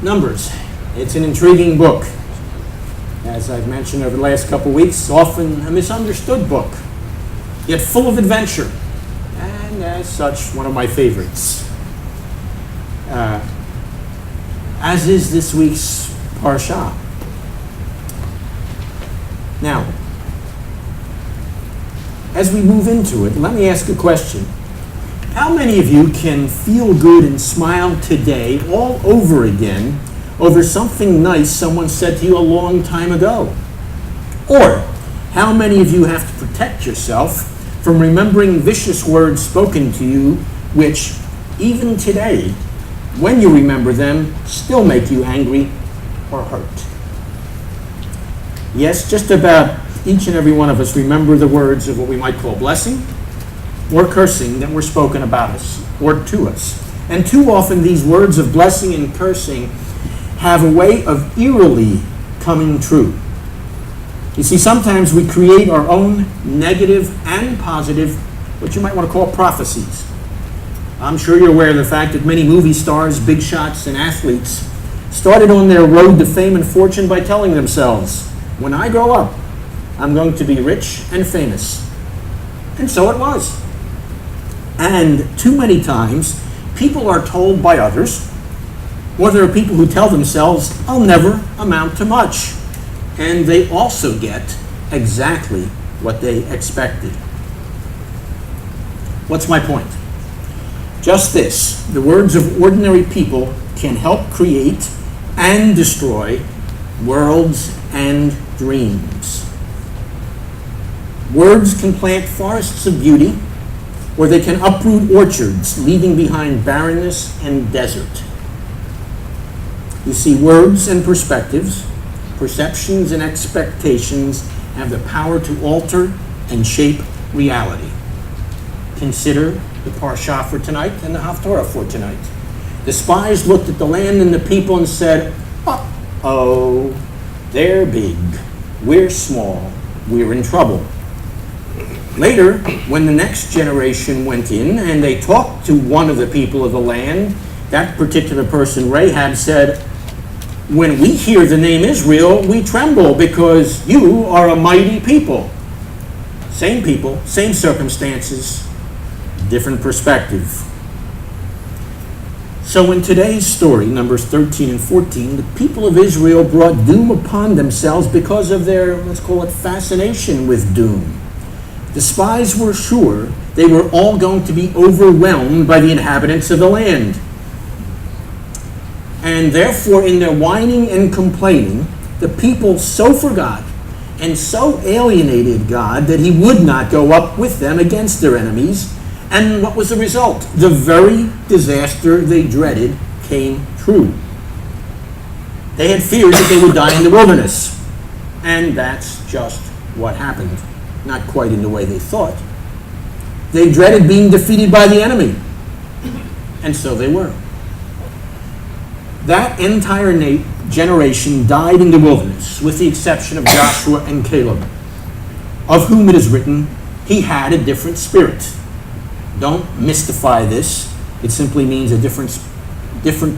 Numbers. It's an intriguing book. As I've mentioned over the last couple of weeks, often a misunderstood book, yet full of adventure, and as such, one of my favorites. As is this week's Parsha. Now, as we move into it, let me ask a question. How many of you can feel good and smile today all over again over something nice someone said to you a long time ago? Or, how many of you have to protect yourself from remembering vicious words spoken to you, which, even today, when you remember them, still make you angry or hurt? Yes, just about each and every one of us remember the words of what we might call blessing or cursing that were spoken about us or to us. And too often these words of blessing and cursing have a way of eerily coming true. You see, sometimes we create our own negative and positive, what you might want to call prophecies. I'm sure you're aware of the fact that many movie stars, big shots, and athletes started on their road to fame and fortune by telling themselves, when I grow up, I'm going to be rich and famous. And so it was. And too many times, people are told by others, or there are people who tell themselves, I'll never amount to much. And they also get exactly what they expected. What's my point? Just this: the words of ordinary people can help create and destroy worlds and dreams. Words can plant forests of beauty, or they can uproot orchards, leaving behind barrenness and desert. You see, words and perspectives, perceptions and expectations have the power to alter and shape reality. Consider the Parsha for tonight and the Haftorah for tonight. The spies looked at the land and the people and said, uh-oh, they're big, we're small, we're in trouble. Later, when the next generation went in and they talked to one of the people of the land, that particular person, Rahab, said, when we hear the name Israel, we tremble because you are a mighty people. Same people, same circumstances, different perspective. So in today's story, Numbers 13 and 14, the people of Israel brought doom upon themselves because of their, let's call it, fascination with doom. The spies were sure they were all going to be overwhelmed by the inhabitants of the land. And therefore, in their whining and complaining, the people so forgot and so alienated God that he would not go up with them against their enemies. And what was the result? The very disaster they dreaded came true. They had feared that they would die in the wilderness. And that's just what happened. Not quite in the way they thought. They dreaded being defeated by the enemy. And so they were. That entire generation died in the wilderness, with the exception of Joshua and Caleb, of whom it is written, he had a different spirit. Don't mystify this. It simply means a different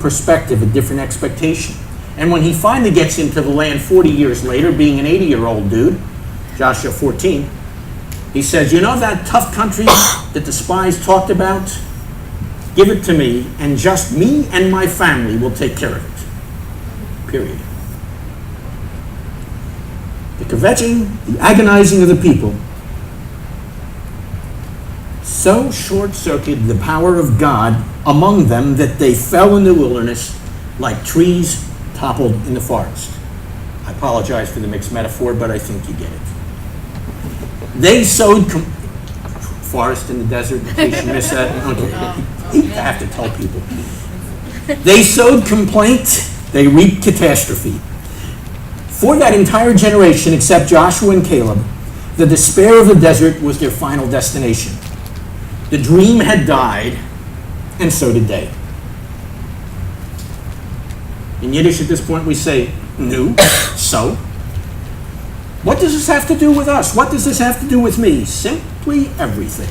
perspective, a different expectation. And when he finally gets into the land 40 years later, being an 80-year-old dude, Joshua 14, he says, you know that tough country that the spies talked about? Give it to me, and just me and my family will take care of it. Period. The kvetching, the agonizing of the people, so short-circuited the power of God among them that they fell in the wilderness like trees toppled in the forest. I apologize for the mixed metaphor, but I think you get it. They sowed forest in the desert, in case you missed that. Okay. I have to tell people. They sowed complaint, they reaped catastrophe. For that entire generation, except Joshua and Caleb, the despair of the desert was their final destination. The dream had died, and so did they. In Yiddish at this point we say, nu, so. What does this have to do with us? What does this have to do with me? Simply everything.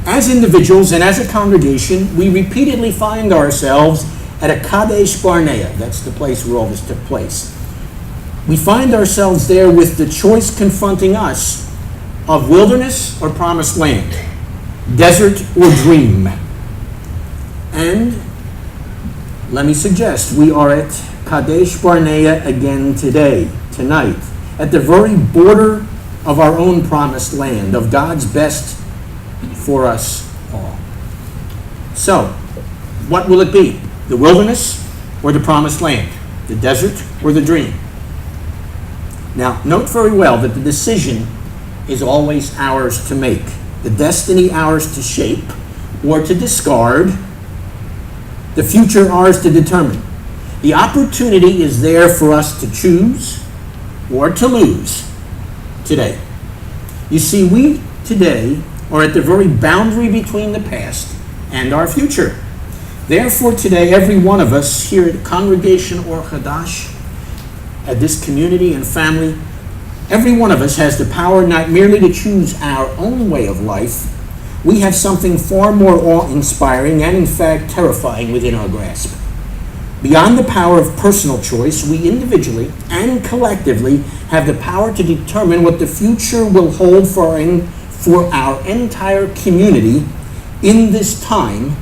As individuals and as a congregation, we repeatedly find ourselves at a Kadesh Barnea. That's the place where all this took place. We find ourselves there with the choice confronting us of wilderness or promised land, desert or dream. And let me suggest, we are at Kadesh Barnea again tonight, at the very border of our own promised land, of God's best for us all. So, what will it be? The wilderness or the promised land? The desert or the dream? Now, note very well that the decision is always ours to make. The destiny ours to shape or to discard. The future ours to determine. The opportunity is there for us to choose or to lose today. You see, we today are at the very boundary between the past and our future. Therefore, today, every one of us here at Congregation OHR CHADASH, at this community and family, every one of us has the power not merely to choose our own way of life. We have something far more awe-inspiring and, in fact, terrifying within our grasp. Beyond the power of personal choice, we individually and collectively have the power to determine what the future will hold for our entire community in this time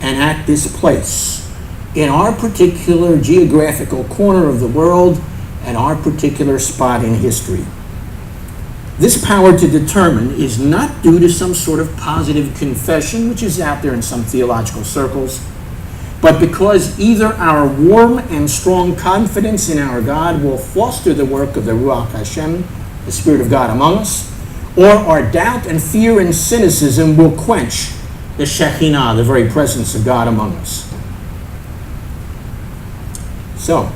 and at this place, in our particular geographical corner of the world and our particular spot in history. This power to determine is not due to some sort of positive confession, which is out there in some theological circles, but because either our warm and strong confidence in our God will foster the work of the Ruach Hashem, the Spirit of God among us, or our doubt and fear and cynicism will quench the Shekhinah, the very presence of God among us. So,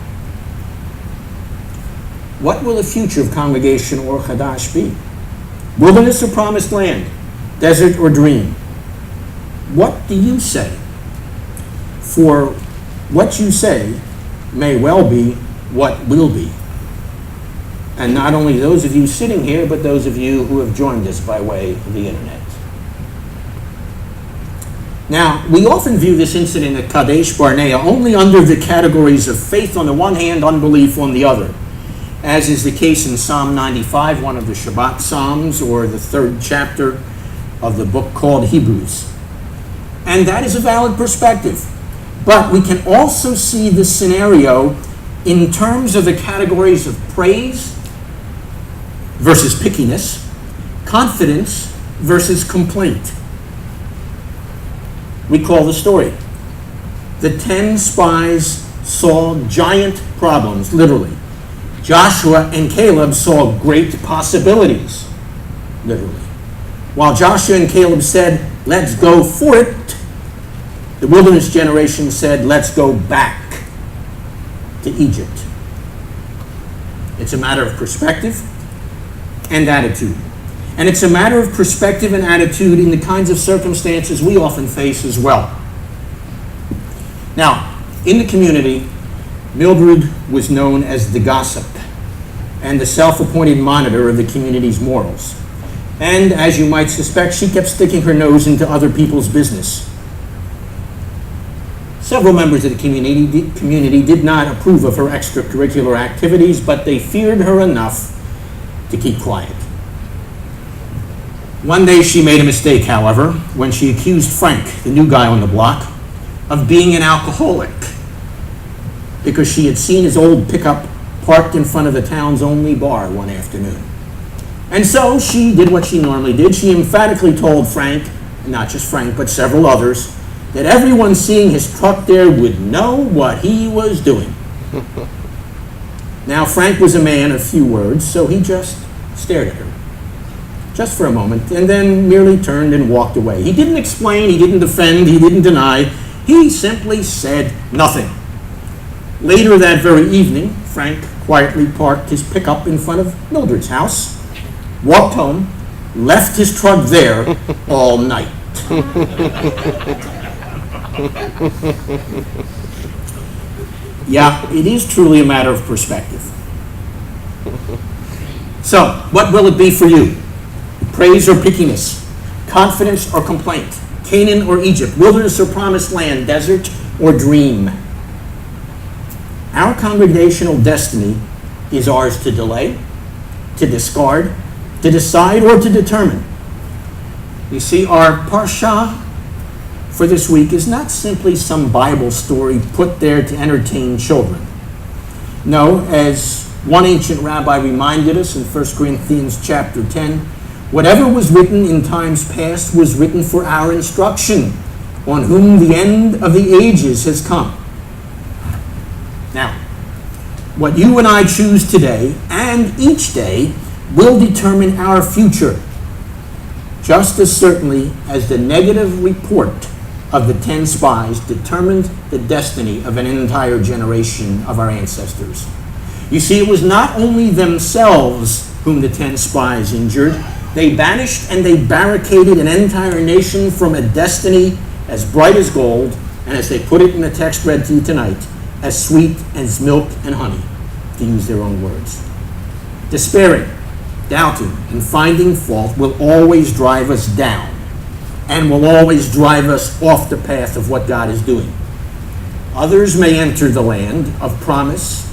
what will the future of Congregation OHR CHADASH be? Wilderness or promised land? Desert or dream? What do you say? For what you say may well be what will be. And not only those of you sitting here, but those of you who have joined us by way of the internet. Now, we often view this incident at Kadesh Barnea only under the categories of faith on the one hand, unbelief on the other, as is the case in Psalm 95, one of the Shabbat Psalms, or the 3rd chapter of the book called Hebrews. And that is a valid perspective. But we can also see this scenario in terms of the categories of praise versus pickiness, confidence versus complaint. Recall the story. The 10 spies saw giant problems, literally. Joshua and Caleb saw great possibilities, literally. While Joshua and Caleb said, "Let's go for it," the wilderness generation said, "Let's go back to Egypt." It's a matter of perspective and attitude. And it's a matter of perspective and attitude in the kinds of circumstances we often face as well. Now, in the community, Mildred was known as the gossip and the self-appointed monitor of the community's morals. And as you might suspect, she kept sticking her nose into other people's business. Several members of the community did not approve of her extracurricular activities, but they feared her enough to keep quiet. One day she made a mistake, however, when she accused Frank, the new guy on the block, of being an alcoholic because she had seen his old pickup parked in front of the town's only bar one afternoon. And so she did what she normally did. She emphatically told Frank, and not just Frank, but several others, that everyone seeing his truck there would know what he was doing. Now, Frank was a man of few words, so he just stared at her, just for a moment, and then merely turned and walked away. He didn't explain, he didn't defend, he didn't deny. He simply said nothing. Later that very evening, Frank quietly parked his pickup in front of Mildred's house, walked home, left his truck there all night. Yeah, it is truly a matter of perspective. So, what will it be for you? Praise or pickiness? Confidence or complaint? Canaan or Egypt? Wilderness or promised land? Desert or dream? Our congregational destiny is ours to delay, to discard, to decide, or to determine. You see, our parsha for this week is not simply some Bible story put there to entertain children. No, as one ancient rabbi reminded us in 1 Corinthians chapter 10, whatever was written in times past was written for our instruction, on whom the end of the ages has come. Now, what you and I choose today and each day will determine our future, just as certainly as the negative report of the 10 spies determined the destiny of an entire generation of our ancestors. You see, it was not only themselves whom the 10 spies injured, they banished and they barricaded an entire nation from a destiny as bright as gold, and as they put it in the text read to you tonight, as sweet as milk and honey, to use their own words. Despairing, doubting, and finding fault will always drive us down, and will always drive us off the path of what God is doing. Others may enter the land of promise,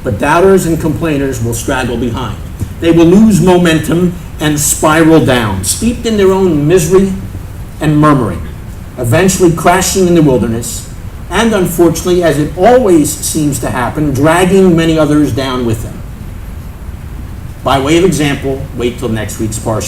but doubters and complainers will straggle behind. They will lose momentum and spiral down, steeped in their own misery and murmuring, eventually crashing in the wilderness, and unfortunately, as it always seems to happen, dragging many others down with them. By way of example, wait till next week's parsha.